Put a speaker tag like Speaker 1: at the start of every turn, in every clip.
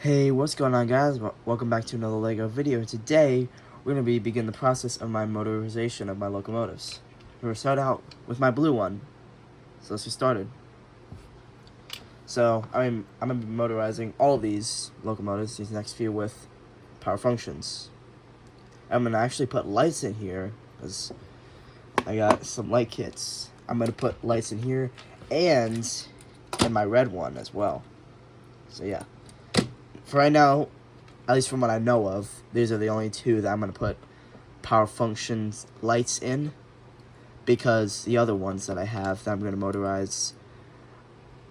Speaker 1: Hey, what's going on, guys? Welcome back to another LEGO video. Today, we're going to begin the process of my motorization of my locomotives. We're going to start out with my blue one. So let's get started. So, I'm going to be motorizing all of these locomotives, these next few, with power functions. I'm going to actually put lights in here, because I got some light kits. I'm going to put lights in here, and in my red one as well. So yeah. For right now, at least from what I know of, these are the only two that I'm going to put power functions lights in, because the other ones that I have that I'm going to motorize,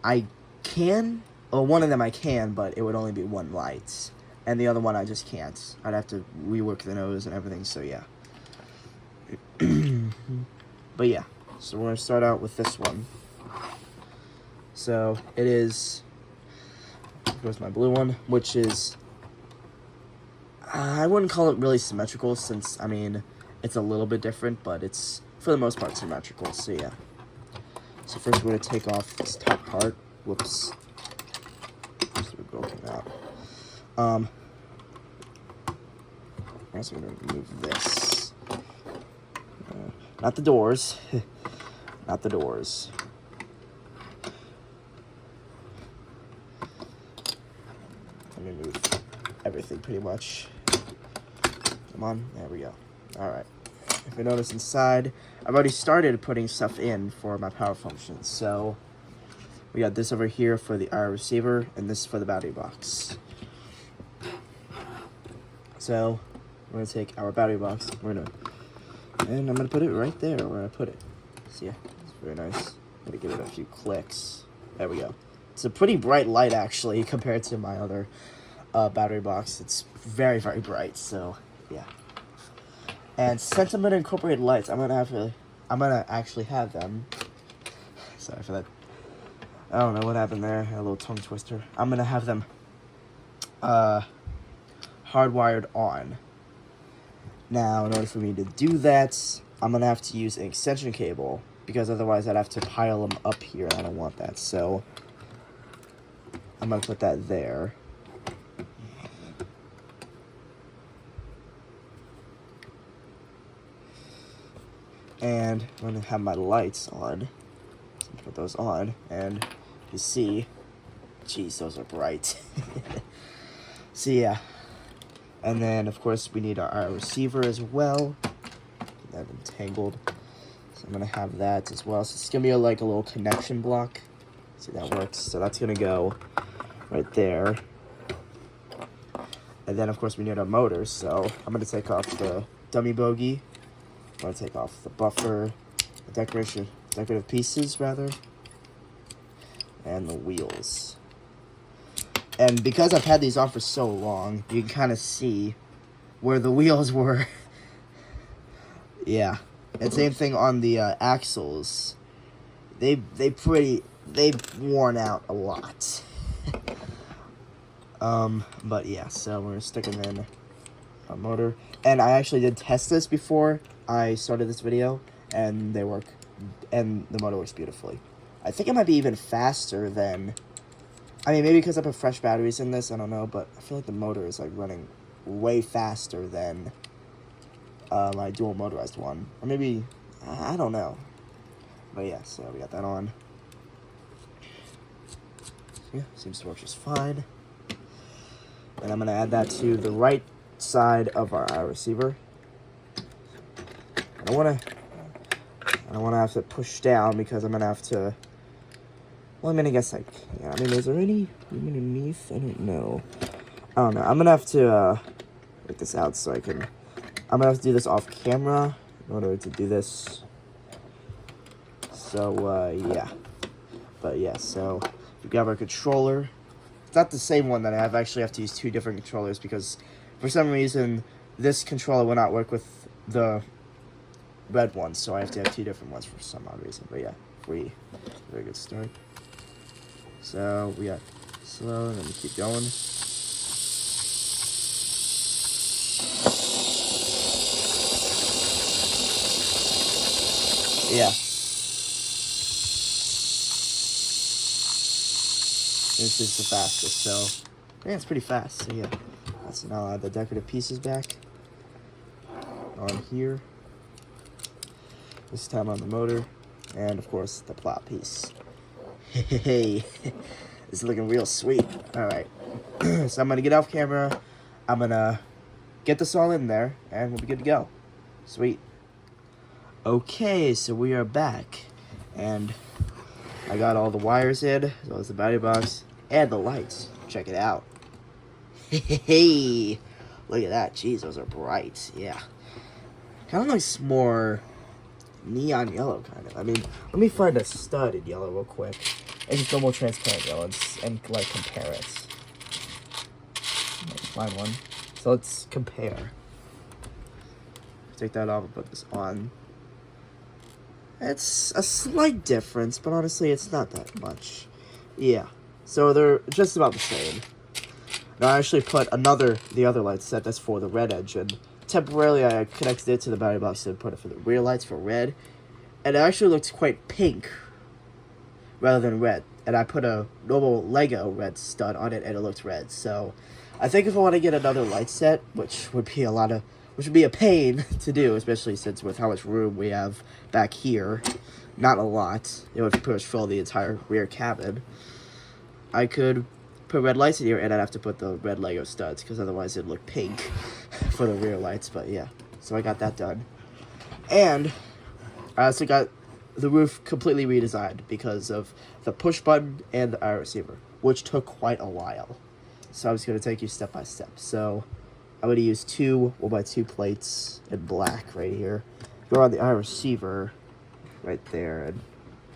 Speaker 1: I can, or one of them I can, but it would only be one light, and the other one I just can't. I'd have to rework the nose and everything, so yeah. But yeah, so we're going to start out with this one. So it is, here's my blue one, which is, I wouldn't call it really symmetrical, since, I mean, it's a little bit different, but it's, for the most part, symmetrical, so yeah. So first we're going to take off this top part. Whoops. So we're broken out. Next we're going to remove this. Not the doors. Not the doors. Let me move everything pretty much. Come on, there we go. Alright. If you notice inside, I've already started putting stuff in for my power functions. So we got this over here for the IR receiver, and this for the battery box. So we're gonna take our battery box, and I'm gonna put it right there where I put it. So yeah, it's very nice. I'm gonna give it a few clicks. There we go. It's a pretty bright light, actually, compared to my other battery box. It's very, very bright, so yeah. And since I'm gonna incorporate lights, I'm gonna actually have them. Sorry for that. I don't know what happened there. A little tongue twister. I'm gonna have them hardwired on. Now, in order for me to do that, I'm gonna have to use an extension cable, because otherwise I'd have to pile them up here, and I don't want that. So I'm gonna put that there. And I'm going to have my lights on. So put those on, and you see, geez, those are bright. So yeah. And then, of course, we need our receiver as well. Get that entangled. So I'm going to have that as well. So it's going to be like a little connection block. See, that works. So that's going to go right there. And then, of course, we need our motors. So I'm going to take off the dummy bogie. I'm going to take off the buffer, the decorative pieces, rather, and the wheels. And because I've had these on for so long, you can kind of see where the wheels were. Yeah. And same thing on the axles. They've worn out a lot. But yeah, so we're going to stick them in a motor. And I actually did test this before I started this video, and they work, and the motor works beautifully. I think it might be even faster than, I mean, maybe because I put fresh batteries in this, I don't know, but I feel like the motor is like running way faster than my dual motorized one. Or maybe, I don't know. But yeah, so we got that on. Yeah, seems to work just fine. And I'm going to add that to the right side of our receiver. I don't want to have to push down, because I'm going to have to, well, I mean, I guess, like, yeah, I mean, is there any room underneath? I don't know. I'm going to have to work this out so I'm going to have to do this off camera in order to do this. So, yeah. But, yeah, so we grab our controller. It's not the same one that I have. I actually have to use two different controllers, because for some reason this controller will not work with the red one, so I have to have two different ones for some odd reason. But yeah, very good start. So we got slow, and then we keep going. Yeah. This is the fastest, so Yeah, it's pretty fast. So yeah, let's now add the decorative pieces back on here. This time on the motor, and of course the plow piece. Hey, this is looking real sweet. All right, so I'm gonna get off camera. I'm gonna get this all in there, and we'll be good to go. Sweet. Okay, so we are back, and I got all the wires in, as well as the battery box and the lights. Check it out. Hey, look at that. Jeez, those are bright. Yeah, kind of looks more neon yellow, kind of. I mean, let me find a stud in yellow real quick, and just go more transparent yellow, and like compare it. Find one. So let's compare. Take that off and put this on. It's a slight difference, but honestly, it's not that much. Yeah, so they're just about the same. Now I actually put the other light set that's for the red edge, and temporarily I connected it to the battery box and put it for the rear lights for red, and it actually looks quite pink rather than red. And I put a normal Lego red stud on it, and it looked red. So I think if I want to get another light set, which would be a pain to do, especially since with how much room we have back here, not a lot, it would pretty much fill the entire rear cabin. I could put red lights in here, and I'd have to put the red Lego studs, because otherwise it'd look pink for the rear lights. But yeah, so I got that done. And I also got the roof completely redesigned because of the push button and the IR receiver, which took quite a while. So I'm just going to take you step by step. So I'm going to use 2 1x2 plates in black right here. Go on the IR receiver right there. And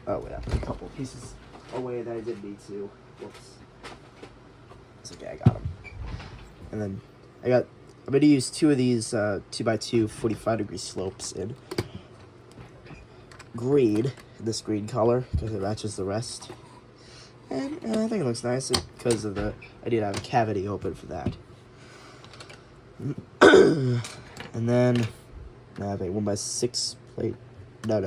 Speaker 1: oh, wait, I put a couple pieces away that I didn't need to. Whoops. It's okay, I got them. And then I'm going to use 2 of these 2x2 45-degree slopes in green, this green color, because it matches the rest. And I think it looks nice because of I did have a cavity open for that. And then I have a 1x6 plate. No.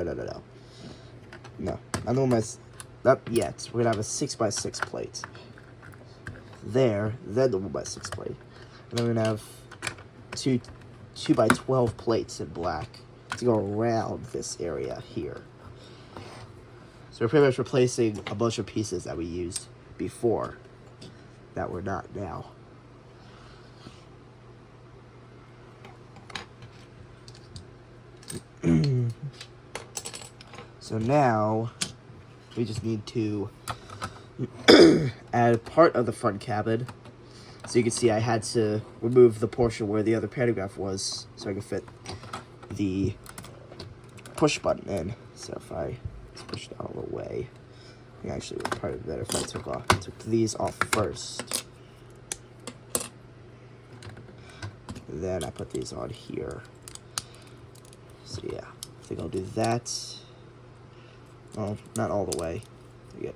Speaker 1: No, I'm the 1x, not yet. We're gonna have a 6x6 plate there, then the 1x6 plate. And then we're gonna have 2x12 plates in black to go around this area here. So we're pretty much replacing a bunch of pieces that we used before that we're not now. So now we just need to add part of the front cabin. So you can see I had to remove the portion where the other pantograph was so I could fit the push button in. So if I just push it all the way, I think actually it would probably be better if I took these off first. Then I put these on here. So yeah, I think I'll do that. Well, not all the way. Right.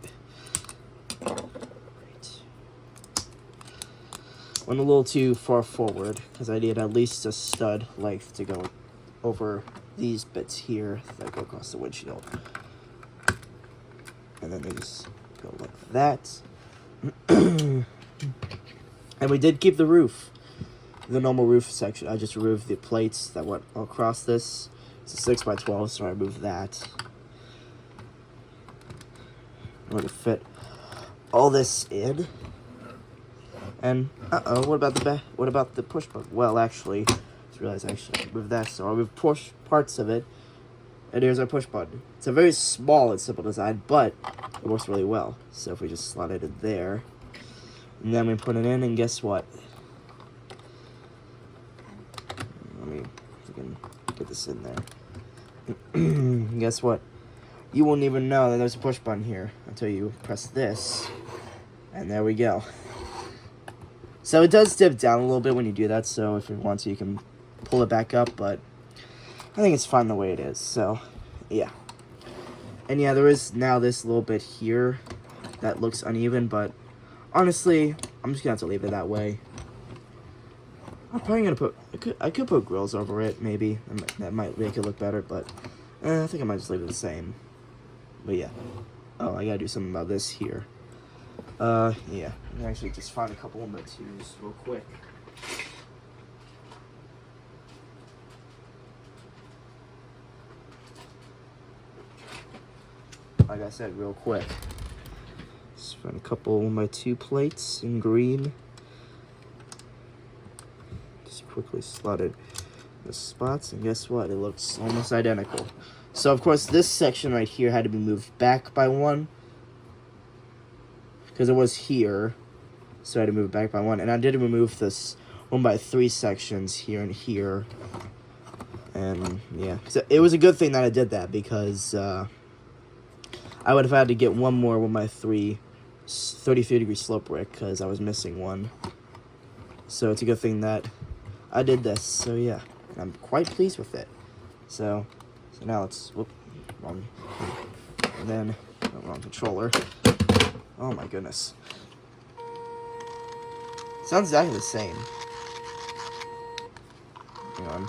Speaker 1: Went a little too far forward because I need at least a stud length to go over these bits here that go across the windshield. And then they just go like that. And we did keep the roof. The normal roof section, I just removed the plates that went across this. It's a 6x12, so I removed that. I'm going to fit all this in. And what about the push button? Well, actually, I just realized I actually remove that, so I'll remove parts of it. And here's our push button. It's a very small and simple design, but it works really well. So if we just slot it in there, and then we put it in, and guess what? Let me see if I can get this in there. Guess what? You won't even know that there's a push button here until you press this, and there we go. So it does dip down a little bit when you do that, so if you want to, you can pull it back up, but I think it's fine the way it is, so yeah. And yeah, there is now this little bit here that looks uneven, but honestly, I'm just gonna have to leave it that way. I'm probably gonna put, I could put grills over it, maybe. That might make it look better, but I think I might just leave it the same. But yeah. Oh, I gotta do something about this here. Yeah. I'm gonna actually just find a couple of my twos real quick. Like I said, real quick. Just find a couple of my 2 plates in green. Just quickly slotted the spots, and guess what? It looks almost identical. So of course this section right here had to be moved back by 1 because it was here, so I had to move it back by 1. And I did remove this 1x3 sections here and here. And yeah, so it was a good thing that I did that, because I would have had to get one more 1x3 33-degree slope brick because I was missing one. So it's a good thing that I did this. So yeah, and I'm quite pleased with it. So now let's, whoop, wrong, and then, wrong controller. Oh my goodness. Sounds exactly the same. Hang on.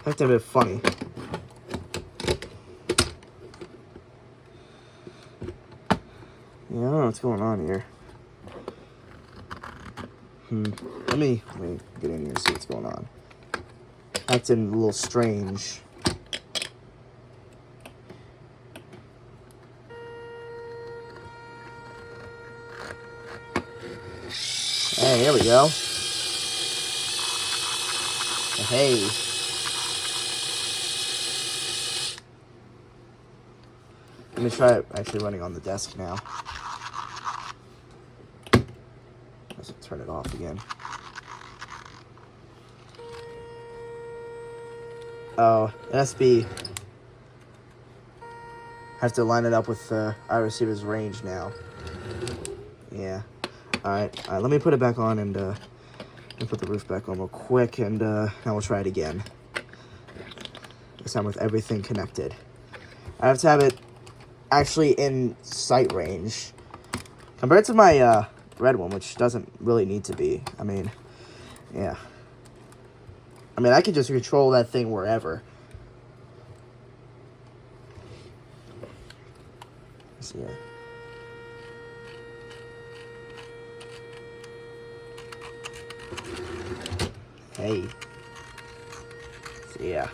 Speaker 1: That's a bit funny. Yeah, I don't know what's going on here. Let me get in here and see what's going on. Acting a little strange. Hey, here we go. Hey. Let me try it actually running on the desk now. Let's turn it off again. Oh, it has to be... have to line it up with the receiver's range now. Yeah. Alright, let me put it back on and put the roof back on real quick, and now we'll try it again. This time with everything connected. I have to have it actually in sight range compared to my red one, which doesn't really need to be. I mean, yeah. I mean, I can just control that thing wherever. So, yeah. Hey. So, yeah.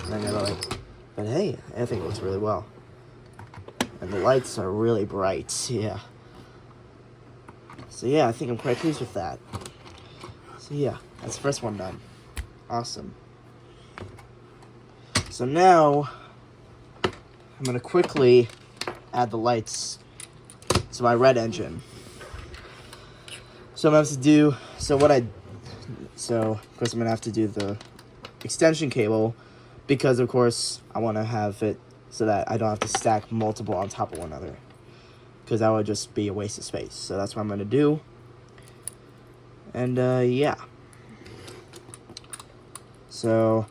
Speaker 1: But hey, I think it looks really well. And the lights are really bright, yeah. So yeah, I think I'm quite pleased with that. So yeah, that's the first one done. Awesome. So now, I'm going to quickly add the lights to my red engine. So I'm going to have to do, of course I'm going to have to do the extension cable, because of course I want to have it so that I don't have to stack multiple on top of one another, because that would just be a waste of space. So that's what I'm going to do. And yeah. So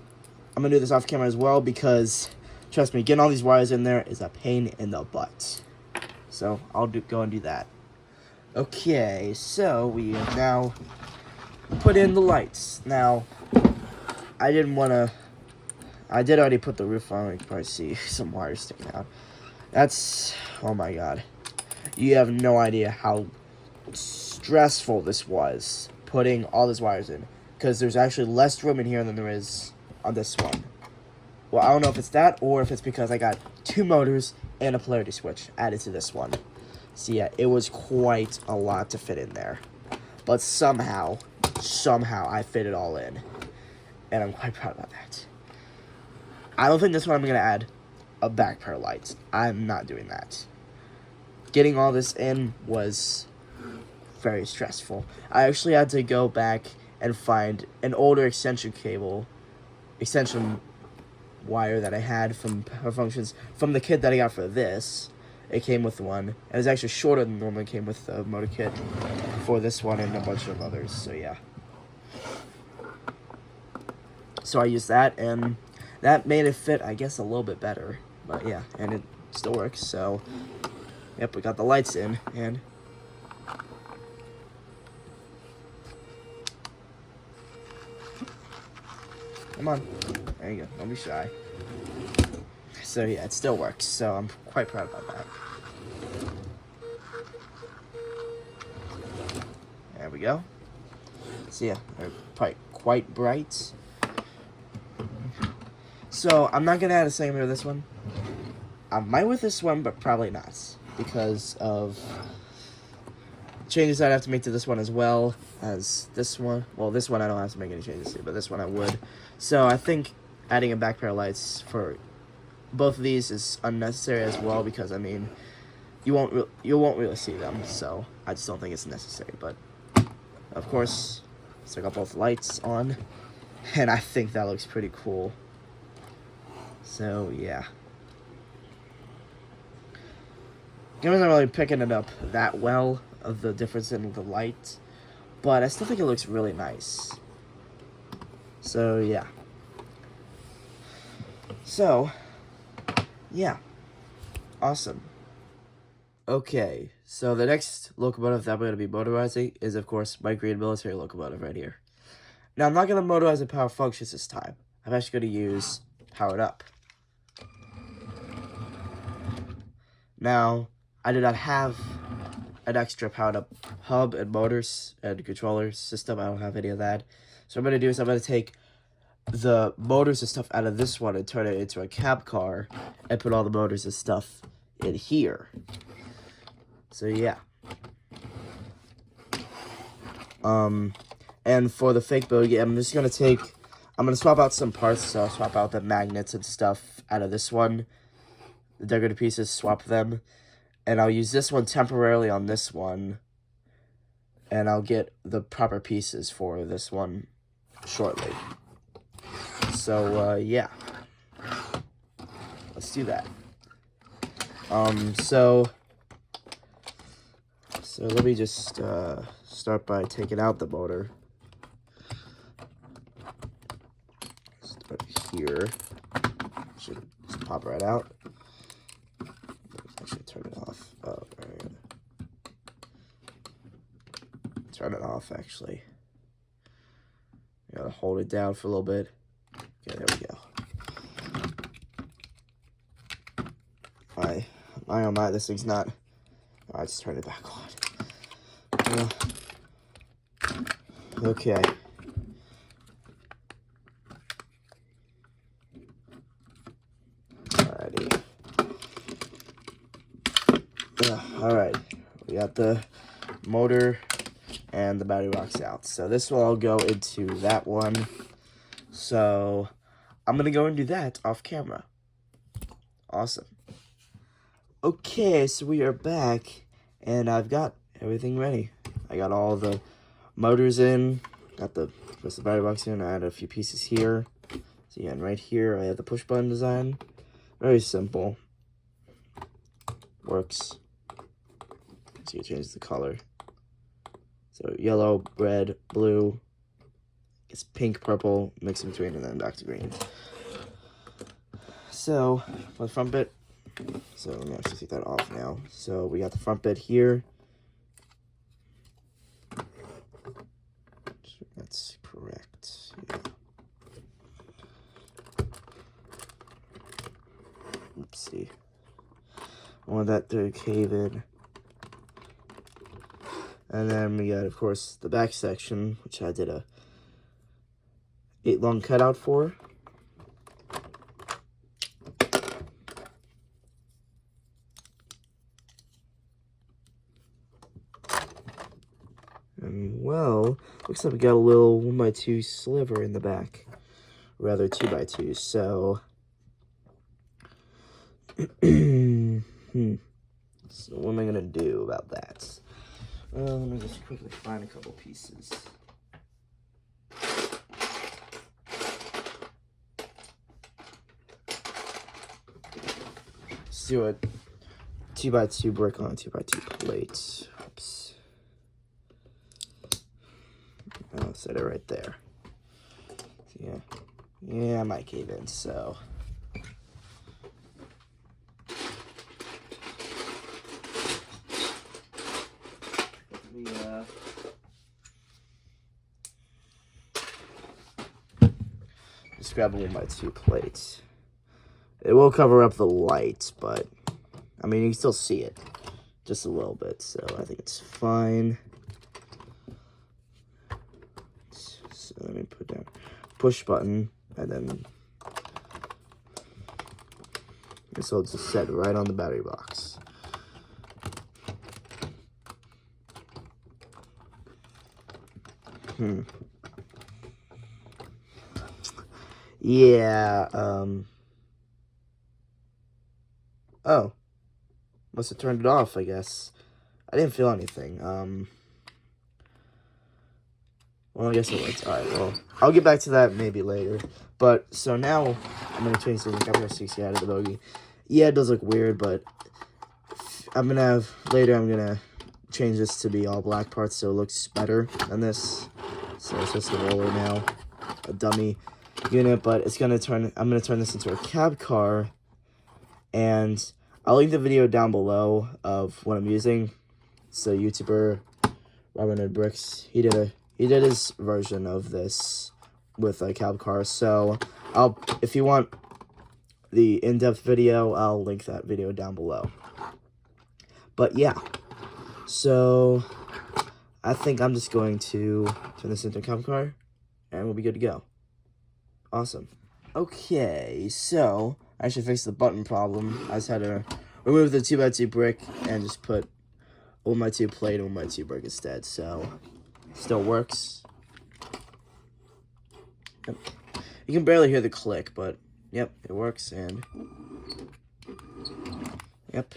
Speaker 1: I'm going to do this off camera as well, because trust me, getting all these wires in there is a pain in the butt. So I'll go and do that. Okay, so we have now put in the lights. Now, I did already put the roof on. You can probably see some wires sticking out. That's, oh my god. You have no idea how stressful this was, putting all these wires in. Because there's actually less room in here than there is on this one. Well, I don't know if it's that, or if it's because I got 2 motors and a polarity switch added to this one. So yeah, it was quite a lot to fit in there. But somehow I fit it all in. And I'm quite proud about that. I don't think this one I'm going to add a back pair of lights. I'm not doing that. Getting all this in was very stressful. I actually had to go back and find an older extension wire that I had from Power Functions from the kit that I got for this. It came with one, and it's actually shorter than normally came with the motor kit for this one and a bunch of others. So yeah. So I used that, and that made it fit, I guess, a little bit better. But yeah, and it still works. So yep, we got the lights in, and come on, there you go. Don't be shy. So yeah, it still works. So I'm quite proud about that. There we go. So yeah, they're quite bright. So I'm not gonna add a segment with this one. I might with this one, but probably not, because of changes I'd have to make to this one as well as this one. Well, this one I don't have to make any changes to, but this one I would. So I think adding a back pair of lights for both of these is unnecessary as well, because I mean, you won't really see them. So I just don't think it's necessary. But of course, let's take both lights on, and I think that looks pretty cool. So yeah. Camera's not really picking it up that well of the difference in the light, but I still think it looks really nice. So yeah. So yeah, awesome. Okay, so the next locomotive that I'm going to be motorizing is, of course, my green military locomotive right here. Now, I'm not going to motorize the power functions this time. I'm actually going to use powered up. Now, I do not have an extra powered up hub and motors and controller system. I don't have any of that. So what I'm going to do is I'm going to take the motors and stuff out of this one and turn it into a cab car and put all the motors and stuff in here. So yeah. And for the fake bogie, I'm gonna swap out some parts. So I'll swap out the magnets and stuff out of this one. The decorative pieces, swap them. And I'll use this one temporarily on this one. And I'll get the proper pieces for this one shortly. So, yeah. Let's do that. So let me just start by taking out the motor. Start here. Should just pop right out. I should turn it off. Oh, right. Turn it off, actually. You gotta hold it down for a little bit. Okay, there we go. Oh my, this thing's not. I just turned it back on. Okay. Alrighty. Alright. We got the motor and the battery box out. So this will all go into that one. So I'm gonna go and do that off camera. Awesome. Okay, so we are back, and I've got everything ready. I got all the motors in, got the battery box in, I added a few pieces here. So yeah, and right here I have the push button design. Very simple. Works. So you change the color. So yellow, red, blue. It's pink, purple, mix in between, and then back to green. So, for the front bit, so let me actually take that off now. So we got the front bit here. That's correct. Yeah. Oopsie. I want that to cave in. And then we got, of course, the back section, which I did a 8 long cutout for. And well, looks like we got a little 1x2 sliver in the back, rather 2x2. So, so what am I gonna do about that? Well, let me just quickly find a couple pieces. Let's do a 2x2 brick on a 2x2 plate. Oops. I'll set it right there. So yeah, I might cave in, so. Just grab a 1x2 plate. It will cover up the light, but I mean, you can still see it just a little bit, so I think it's fine. So let me put down push button, and then this will just set right on the battery box. Yeah, oh, must have turned it off, I guess. I didn't feel anything. Well, I guess it works. Alright, well, I'll get back to that maybe later. But, so now, I'm going to change the camera 60 out of the bogey. Yeah, it does look weird, but later I'm going to change this to be all black parts so it looks better than this. So it's just a roller now, a dummy unit, but I'm going to turn this into a cab car, and I'll link the video down below of what I'm using. So YouTuber Robin Hood Bricks, he did his version of this with a cab car. So if you want the in-depth video, I'll link that video down below. But yeah, so I think I'm just going to turn this into a cab car, and we'll be good to go. Awesome. Okay, so I should fix the button problem. I just had to remove the 2x2 brick and just put 1x2 plate and 1x2 brick instead. So still works. Yep. You can barely hear the click, but yep, it works. And yep,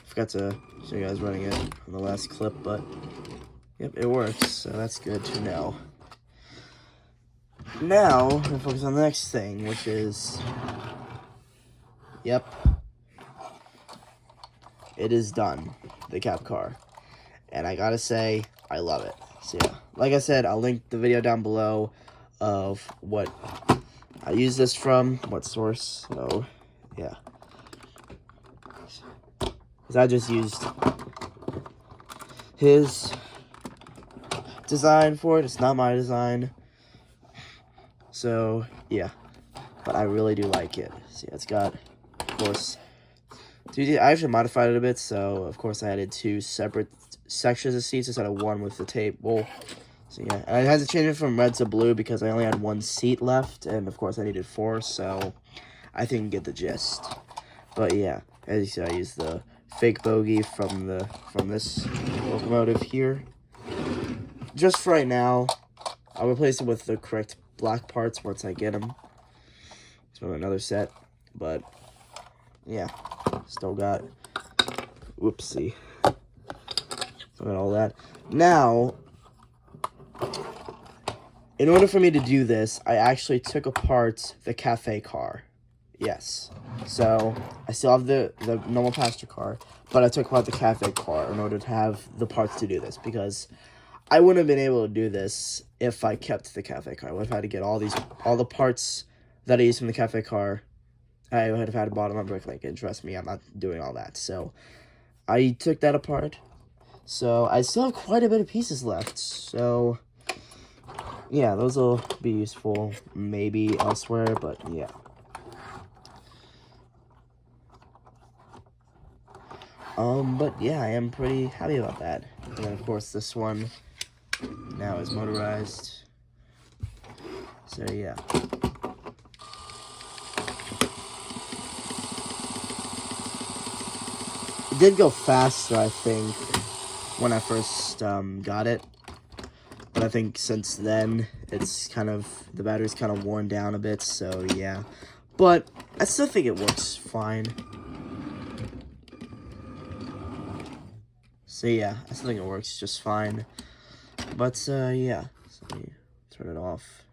Speaker 1: forgot to show you guys running it on the last clip, but yep, it works. So that's good to know. Now, I'm gonna focus on the next thing, which is, yep, it is done, the cab car. And I gotta say, I love it. So yeah, like I said, I'll link the video down below of what I use this from, what source, so yeah. Because I just used his design for it, it's not my design. So, yeah, but I really do like it. See, it's got, of course, I actually modified it a bit, so, of course, I added 2 separate sections of seats instead of 1 with the table. So, yeah, and I had to change it from red to blue because I only had 1 seat left, and, of course, I needed 4, so I think you get the gist. But, yeah, as you see, I used the fake bogey from this locomotive here. Just for right now, I'll replace it with the correct black parts once I get them. It's from another set, but yeah, still got, whoopsie, still got all that. Now, in order for me to do this, I actually took apart the cafe car. Yes, so I still have the normal passenger car, but I took apart the cafe car in order to have the parts to do this, because I wouldn't have been able to do this if I kept the cafe car. I would have had to get all the parts that I used from the cafe car. I would have had to bottom up bricklink, and trust me, I'm not doing all that. So I took that apart. So I still have quite a bit of pieces left. So yeah, those will be useful maybe elsewhere, but yeah. But yeah, I am pretty happy about that. And then of course this one now is motorized. So yeah. It did go faster, I think, when I first got it. But I think since then, it's kind of, the battery's kind of worn down a bit, so yeah. But I still think it works fine. So yeah, I still think it works just fine. But yeah, so let me turn it off.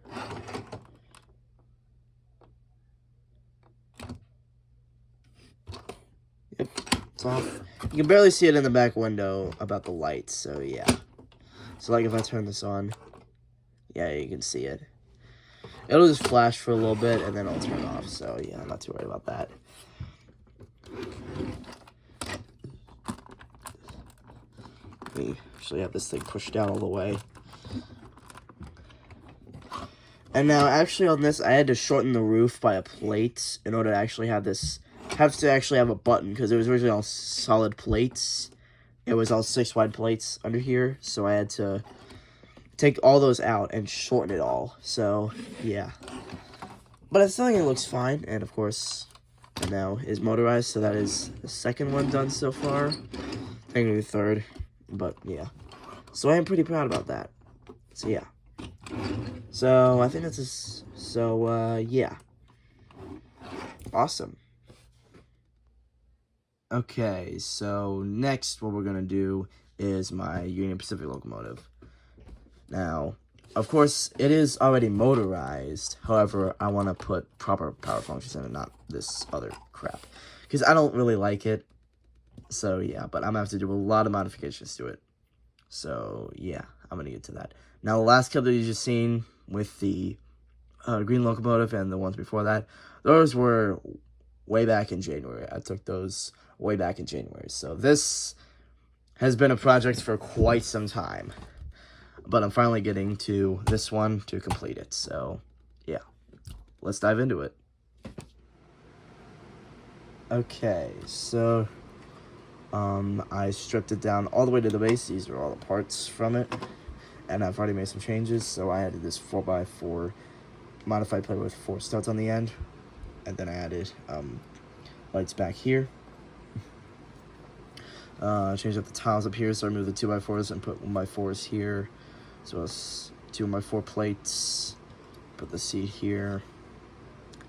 Speaker 1: Yep, it's off. You can barely see it in the back window about the lights, so yeah. So like if I turn this on, yeah, you can see it. It'll just flash for a little bit and then it'll turn off, so yeah, I'm not too worried about that. Let me actually have this thing pushed down all the way. And now, actually, on this, I had to shorten the roof by a plate in order to actually have this. Have to actually have a button because it was originally all solid plates. It was all 6 wide plates under here, so I had to take all those out and shorten it all. So yeah, but I still think it looks fine. And of course, it now is motorized, so that is the second one done so far. Technically the third, but yeah. So I am pretty proud about that. So yeah. So I think that's yeah. Awesome. Okay, so next what we're gonna do is my Union Pacific locomotive. Now, of course, it is already motorized. However, I want to put proper power functions in it, not this other crap. Because I don't really like it. So yeah, but I'm gonna have to do a lot of modifications to it. So yeah, I'm gonna get to that. Now, the last clip that you just seen with the green locomotive and the ones before that, those were way back in January. I took those way back in January. So this has been a project for quite some time. But I'm finally getting to this one to complete it. So yeah, let's dive into it. Okay, so I stripped it down all the way to the base. These are all the parts from it. And I've already made some changes. So I added this 4x4 modified plate with 4 studs on the end. And then I added lights back here. Changed up the tiles up here, so I removed the 2x4s and put 1x4s here. So it's 2x4 plates. Put the seat here.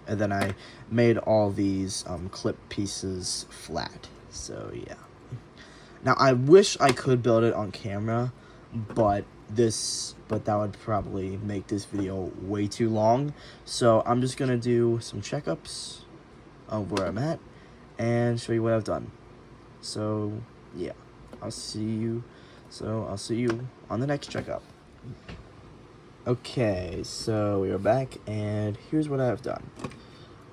Speaker 1: And then I made all these clip pieces flat. So yeah. Now I wish I could build it on camera, but that would probably make this video way too long. So I'm just gonna do some checkups of where I'm at and show you what I've done. So yeah, I'll see you on the next checkup. Okay, so we are back, and here's what I have done.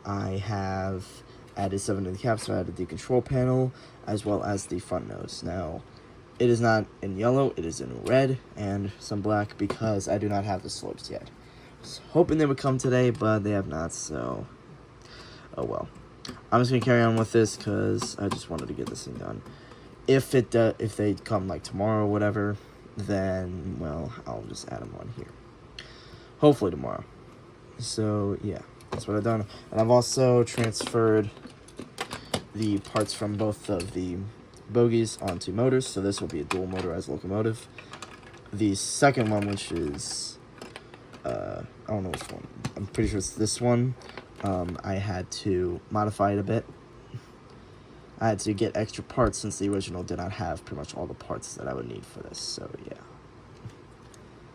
Speaker 1: I have added 7 to the cab, so I added the control panel, as well as the front nose. Now, it is not in yellow, it is in red, and some black, because I do not have the slopes yet. I was hoping they would come today, but they have not, so oh well. I'm just going to carry on with this, because I just wanted to get this thing done. If they come, like, tomorrow or whatever, then, well, I'll just add them on here. Hopefully tomorrow. So, yeah, that's what I've done. And I've also transferred the parts from both of the bogies onto motors. So this will be a dual motorized locomotive. The second one, which is, I don't know which one. I'm pretty sure it's this one. I had to modify it a bit. I had to get extra parts since the original did not have pretty much all the parts that I would need for this. So, yeah.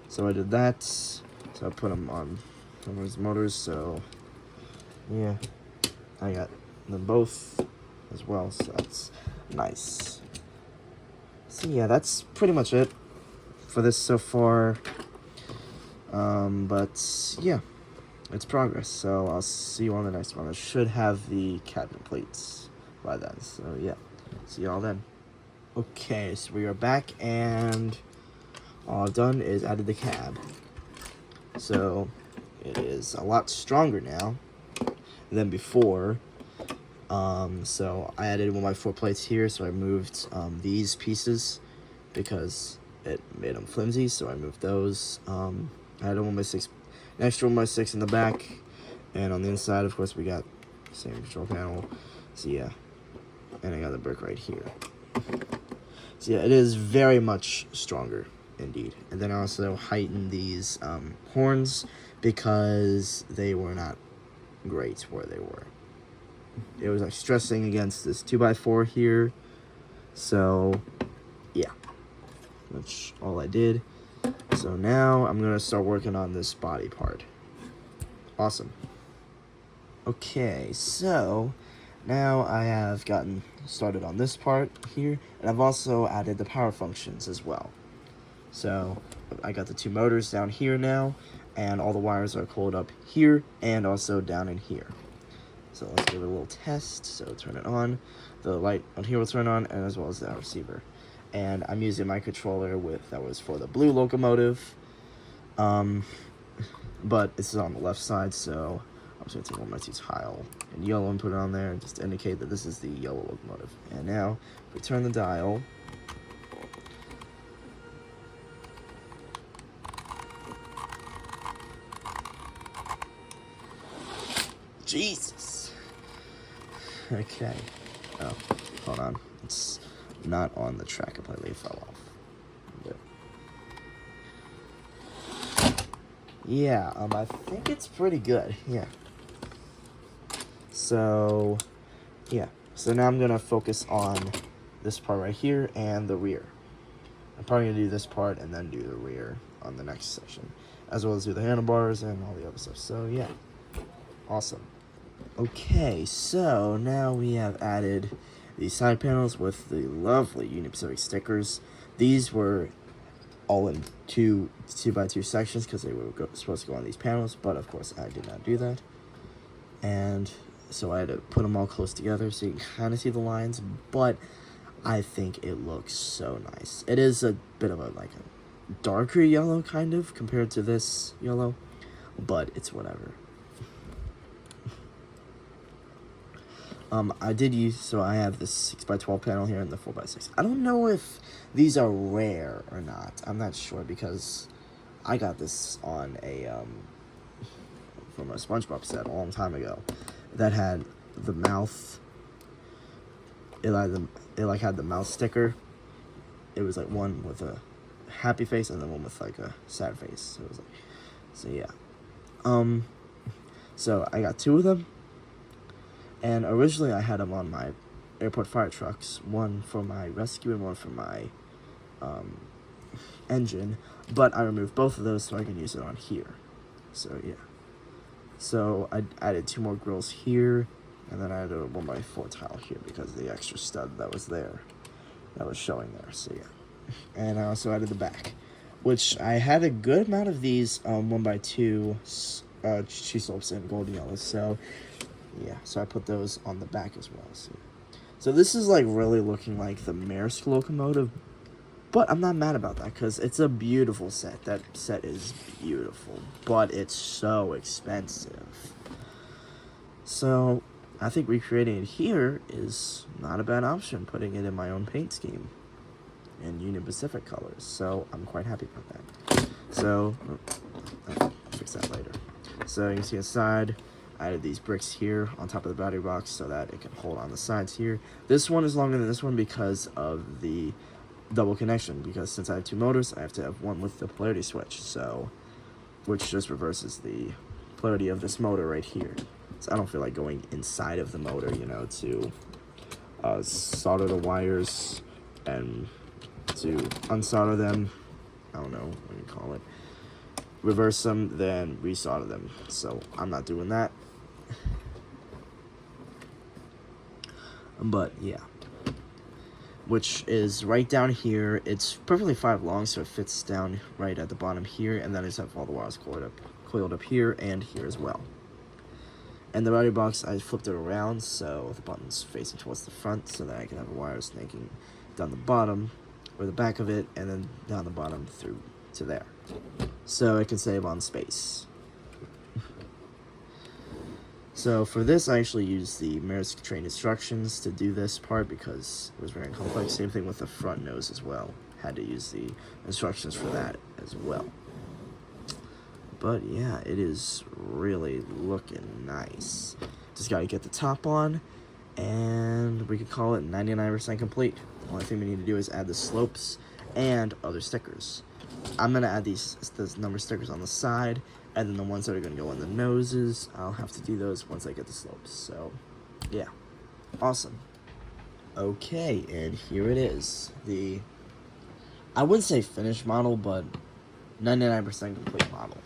Speaker 1: So I did that. So I put them on those motors, so yeah, I got them both as well, so that's nice. So yeah, that's pretty much it for this so far. But yeah, it's progress, so I'll see you on the next one. I should have the cabin plates by then, so yeah, see y'all then. Okay, so we are back, and all I've done is added the cab. So it is a lot stronger now than before. So I added 1x4 plates here, so I moved these pieces because it made them flimsy, so I moved those. I had a 1x6, an extra 1x6 in the back, and on the inside, of course, we got the same control panel. So yeah, and I got the brick right here. So yeah, it is very much stronger. Indeed. And then I also heightened these horns because they were not great where they were. It was like stressing against this 2x4 here. So yeah, that's all I did. So now I'm gonna start working on this body part. Awesome. Okay, so now I have gotten started on this part here, and I've also added the power functions as well. So I got the 2 motors down here now, and all the wires are coiled up here and also down in here. So let's give it a little test. So turn it on. The light on here will turn on, and as well as the receiver. And I'm using my controller that was for the blue locomotive. but this is on the left side, so I'm just going to take 1x2 tile and yellow and put it on there just to indicate that this is the yellow locomotive. And now, if we turn the dial, Jesus! Okay. Oh, hold on. It's not on the track completely. It fell off. Yeah, I think it's pretty good. Yeah. So, yeah. So now I'm gonna focus on this part right here and the rear. I'm probably gonna do this part and then do the rear on the next section, as well as do the handlebars and all the other stuff. So yeah, awesome. Okay, so now we have added the side panels with the lovely Union Pacific stickers. These were all in two by two sections because they were supposed to go on these panels, but of course I did not do that. And so I had to put them all close together so you can kind of see the lines, but I think it looks so nice. It is a bit of a darker yellow kind of compared to this yellow, but it's whatever. I did use, so I have this 6x12 panel here and the 4x6. I don't know if these are rare or not. I'm not sure because I got this on a, from a SpongeBob set a long time ago that had the mouth, it had the mouth sticker. It was like one with a happy face and then one with like a sad face. So it was like, so yeah. So I got two of them. And originally I had them on my airport fire trucks, one for my rescue and one for my engine, but I removed both of those so I can use it on here. So yeah. So I added two more grills here, and then I added a 1x4 tile here because of the extra stud that was there, that was showing there, so yeah. And I also added the back, which I had a good amount of these 1x2 cheese slopes in gold and yellow, so yeah, so I put those on the back as well. So this is like really looking like the Maersk locomotive, but I'm not mad about that because it's a beautiful set. That set is beautiful, but it's so expensive. So I think recreating it here is not a bad option, putting it in my own paint scheme in Union Pacific colors. So I'm quite happy about that. So I'll fix that later. So you can see inside, I added these bricks here on top of the battery box so that it can hold on the sides here. This one is longer than this one because of the double connection, because since I have two motors, I have to have one with the polarity switch, so which just reverses the polarity of this motor right here. So I don't feel like going inside of the motor, you know, to solder the wires and to unsolder them. I don't know what you call it. Reverse them, then resolder them. So I'm not doing that. But yeah, which is right down here. It's perfectly 5 long, so it fits down right at the bottom here, and then I just have all the wires coiled up here and here as well. And the battery box, I flipped it around so the button's facing towards the front so that I can have a wire snaking down the bottom or the back of it, and then down the bottom through to there, so it can save on space. So for this, I actually used the Maersk train instructions to do this part because it was very complex. Same thing with the front nose as well. Had to use the instructions for that as well. But yeah, it is really looking nice. Just gotta get the top on, and we could call it 99% complete. The only thing we need to do is add the slopes and other stickers. I'm gonna add these number stickers on the side, and then the ones that are gonna go on the noses, I'll have to do those once I get the slopes. So yeah, awesome. Okay, and here it is, the, I wouldn't say finished model, but 99% complete model,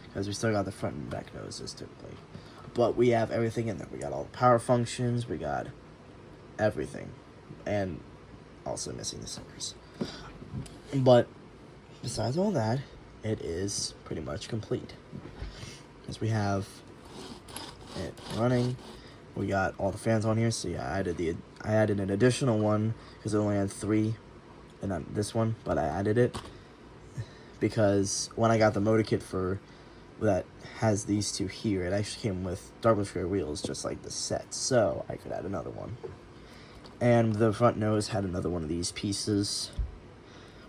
Speaker 1: because we still got the front and back noses typically, but we have everything in there. We got all the power functions, we got everything, and also missing the stickers. But besides all that, it is pretty much complete, because we have it running. We got all the fans on here. So yeah, I added an additional one because it only had 3, and not this one, but I added it because when I got the motor kit for that has these two here. It actually came with dark gray wheels, just like the set, so I could add another one. And the front nose had another one of these pieces,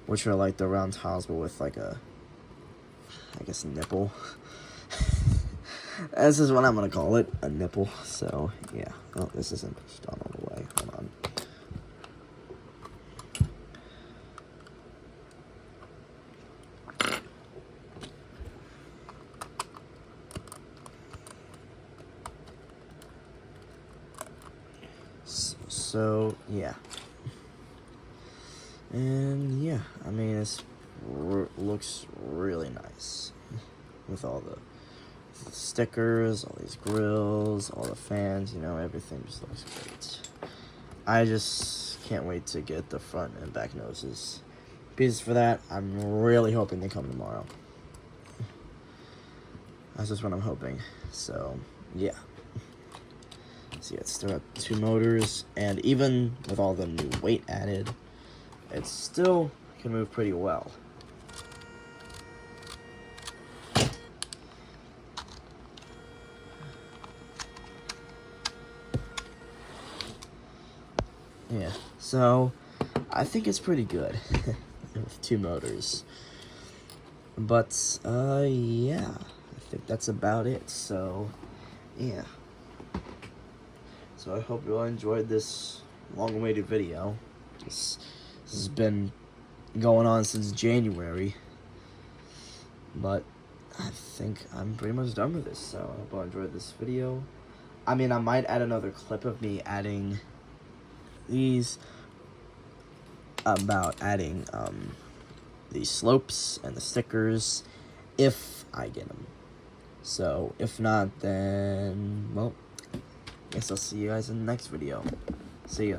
Speaker 1: which are like the round tiles, but with like a, I guess, a nipple. This is what I'm gonna call it, a nipple. So yeah. Oh, this isn't pushed on all the way. Hold on. So yeah. And yeah, I mean, it looks really nice with all the stickers, all these grills, all the fans, you know, everything just looks great. I just can't wait to get the front and back noses pieces for that. I'm really hoping they come tomorrow. That's just what I'm hoping. So yeah. So yeah, it's still got 2 motors, and even with all the new weight added, it still can move pretty well. Yeah, so I think it's pretty good with 2 motors. But yeah, I think that's about it. So yeah. So I hope you all enjoyed this long-awaited video. This has been going on since January, but I think I'm pretty much done with this. So I hope you all enjoyed this video. I mean, I might add another clip of me adding these, about adding the slopes and the stickers if I get them. So if not, then well, guess I'll see you guys in the next video. See ya.